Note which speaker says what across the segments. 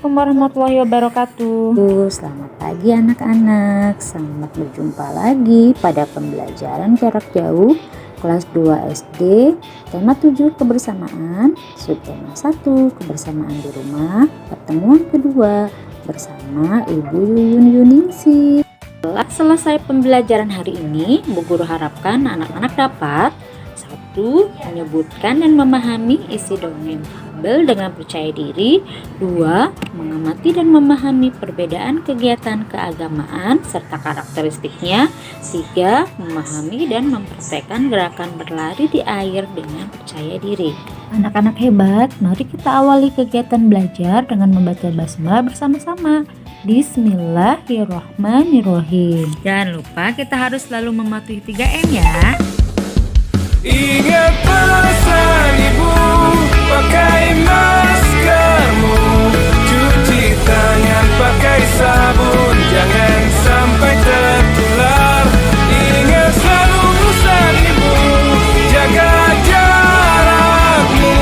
Speaker 1: Assalamualaikum warahmatullahi wabarakatuh.
Speaker 2: Selamat pagi anak-anak, selamat berjumpa lagi pada pembelajaran jarak jauh kelas 2 SD, tema 7 kebersamaan, subtema 1 kebersamaan di rumah, pertemuan kedua bersama Ibu Yuyun Yuningsih. Setelah selesai pembelajaran hari ini, Bu Guru harapkan anak-anak dapat 1. Menyebutkan dan memahami isi dongeng fabel dengan percaya diri. 2. Mengamati dan memahami perbedaan kegiatan keagamaan serta karakteristiknya. 3. Memahami dan mempraktekkan gerakan berlari di air dengan percaya diri. Anak-anak hebat, mari kita awali kegiatan belajar dengan membaca basmalah bersama-sama. Bismillahirrahmanirrahim. Jangan lupa kita harus selalu mematuhi 3M ya.
Speaker 3: Ingat pesan ibu, pakai maskermu, cuci tangan pakai sabun, jangan sampai tertular. Ingat selalu pesan ibu, jaga jarakmu,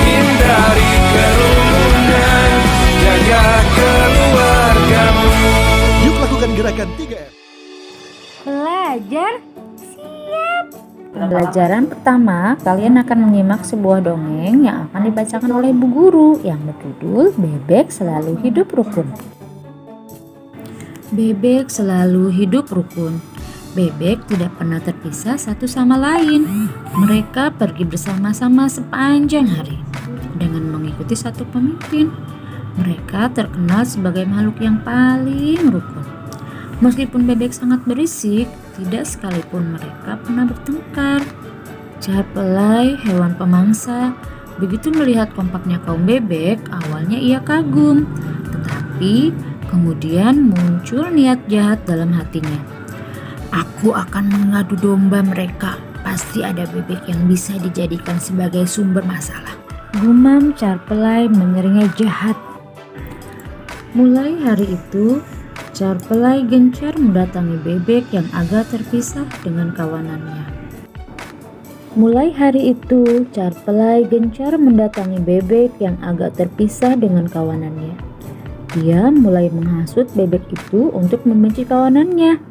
Speaker 3: hindari kerumunan, jaga keluargamu.
Speaker 4: Yuk lakukan gerakan 3M.
Speaker 1: Belajar.
Speaker 2: Pembelajaran pertama, kalian akan menyimak sebuah dongeng yang akan dibacakan oleh Bu Guru yang berjudul Bebek Selalu Hidup Rukun. Bebek selalu hidup rukun. Bebek tidak pernah terpisah satu sama lain. Mereka pergi bersama-sama sepanjang hari dengan mengikuti satu pemimpin. Mereka terkenal sebagai makhluk yang paling rukun. Meskipun bebek sangat berisik, tidak sekalipun mereka pernah bertengkar. Carpelai, hewan pemangsa, begitu melihat kompaknya kaum bebek, awalnya ia kagum. Tetapi kemudian muncul niat jahat dalam hatinya. Aku akan mengadu domba mereka. Pasti ada bebek yang bisa dijadikan sebagai sumber masalah. Gumam Carpelai menyeringnya jahat. Mulai hari itu, Carpelai gencar mendatangi bebek yang agak terpisah dengan kawanannya. Mulai hari itu, Carpelai gencar mendatangi bebek yang agak terpisah dengan kawanannya. Dia mulai menghasut bebek itu untuk membenci kawanannya.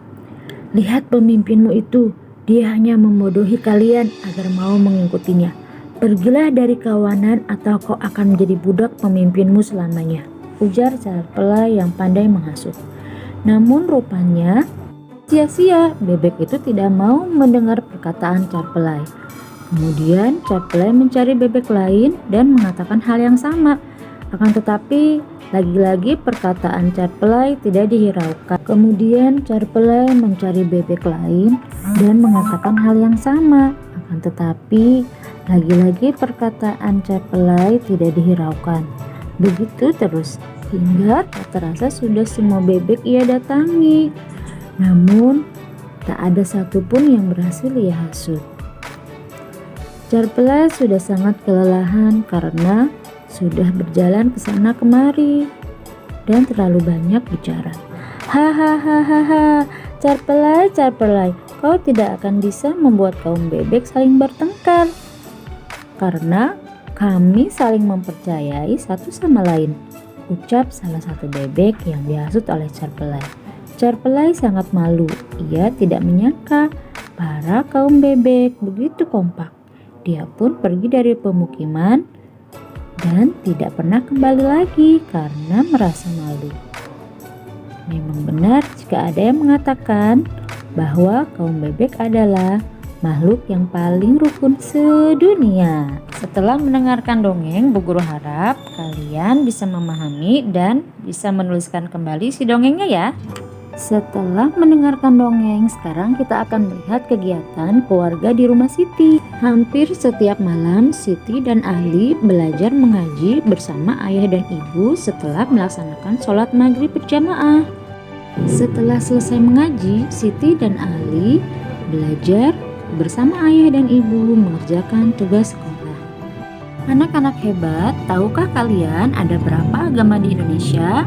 Speaker 2: Lihat pemimpinmu itu, dia hanya membodohi kalian agar mau mengikutinya. Pergilah dari kawanan atau kau akan menjadi budak pemimpinmu selamanya, ujar Carpelai yang pandai menghasut. Namun rupanya sia-sia, bebek itu tidak mau mendengar perkataan Carpelai. Kemudian Carpelai mencari bebek lain dan mengatakan hal yang sama. Akan tetapi lagi-lagi perkataan Carpelai tidak dihiraukan. Kemudian Carpelai mencari bebek lain dan mengatakan hal yang sama. Akan tetapi lagi-lagi perkataan Carpelai tidak dihiraukan. Begitu terus hingga tak terasa sudah semua bebek ia datangi. Namun tak ada satupun yang berhasil ia hasut. Carpelai sudah sangat kelelahan karena sudah berjalan ke sana kemari dan terlalu banyak bicara. Hahaha, Carpelai, Carpelai, kau tidak akan bisa membuat kaum bebek saling bertengkar karena kami saling mempercayai satu sama lain, ucap salah satu bebek yang dihasut oleh Carpelai. Carpelai sangat malu. Ia tidak menyangka para kaum bebek begitu kompak. Dia pun pergi dari pemukiman dan tidak pernah kembali lagi karena merasa malu. Memang benar jika ada yang mengatakan bahwa kaum bebek adalah makhluk yang paling rukun sedunia. Setelah mendengarkan dongeng, Bu Guru harap kalian bisa memahami dan bisa menuliskan kembali si dongengnya ya. Setelah mendengarkan dongeng, sekarang kita akan melihat kegiatan keluarga di rumah Siti. Hampir setiap malam, Siti dan Ali belajar mengaji bersama ayah dan ibu setelah melaksanakan sholat maghrib berjamaah. Setelah selesai mengaji, Siti dan Ali belajar bersama ayah dan ibu mengerjakan tugas sekolah. Anak-anak hebat, tahukah kalian ada berapa agama di Indonesia?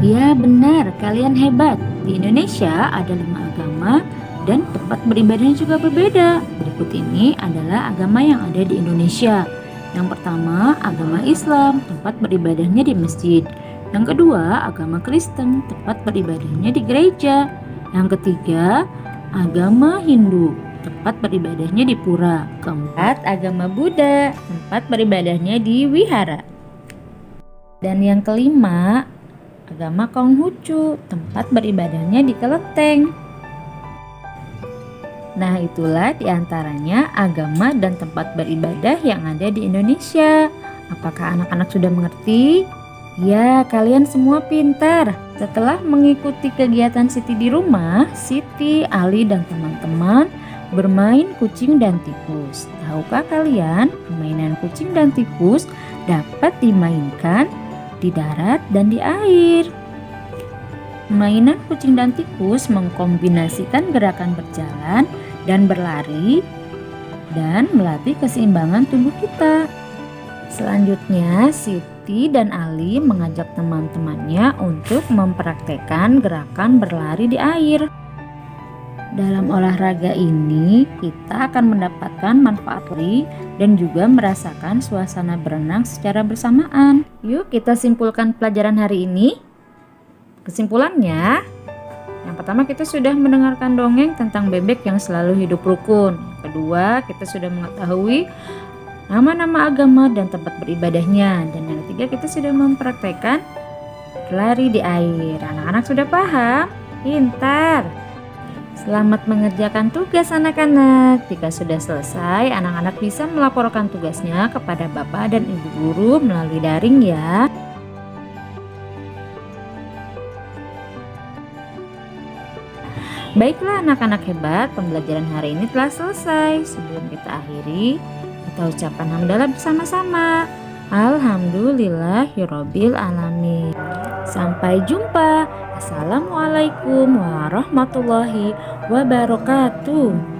Speaker 2: Ya benar, kalian hebat. Di Indonesia ada 5 agama dan tempat beribadahnya juga berbeda. Berikut ini adalah agama yang ada di Indonesia. Yang pertama, agama Islam, tempat beribadahnya di masjid. Yang kedua, agama Kristen, tempat beribadahnya di gereja. Yang ketiga, agama Hindu, tempat beribadahnya di pura. Keempat, agama Buddha, tempat beribadahnya di wihara. Dan yang kelima, agama Konghucu, tempat beribadahnya di kelenteng. Nah, itulah diantaranya agama dan tempat beribadah yang ada di Indonesia. Apakah anak-anak sudah mengerti? Ya, kalian semua pintar. Setelah mengikuti kegiatan Siti di rumah, Siti, Ali, dan teman-teman bermain kucing dan tikus. Tahukah kalian, permainan kucing dan tikus dapat dimainkan di darat dan di air. Permainan kucing dan tikus mengkombinasikan gerakan berjalan dan berlari dan melatih keseimbangan tubuh kita. Selanjutnya, Siti dan Ali mengajak teman-temannya untuk mempraktekkan gerakan berlari di air. Dalam olahraga ini, kita akan mendapatkan manfaat lari dan juga merasakan suasana berenang secara bersamaan. Yuk kita simpulkan pelajaran hari ini. Kesimpulannya, yang pertama kita sudah mendengarkan dongeng tentang bebek yang selalu hidup rukun. Kedua, kita sudah mengetahui nama-nama agama dan tempat beribadahnya. Dan yang ketiga, kita sudah mempraktekkan berlari di air. Anak-anak sudah paham? Pintar! Selamat mengerjakan tugas anak-anak. Jika sudah selesai, anak-anak bisa melaporkan tugasnya kepada Bapak dan Ibu Guru melalui daring ya. Baiklah anak-anak hebat, pembelajaran hari ini telah selesai. Sebelum kita akhiri, kita ucapkan hamdalah bersama-sama. Alhamdulillahirabbil alamin. Sampai jumpa. Assalamualaikum warahmatullahi wabarakatuh.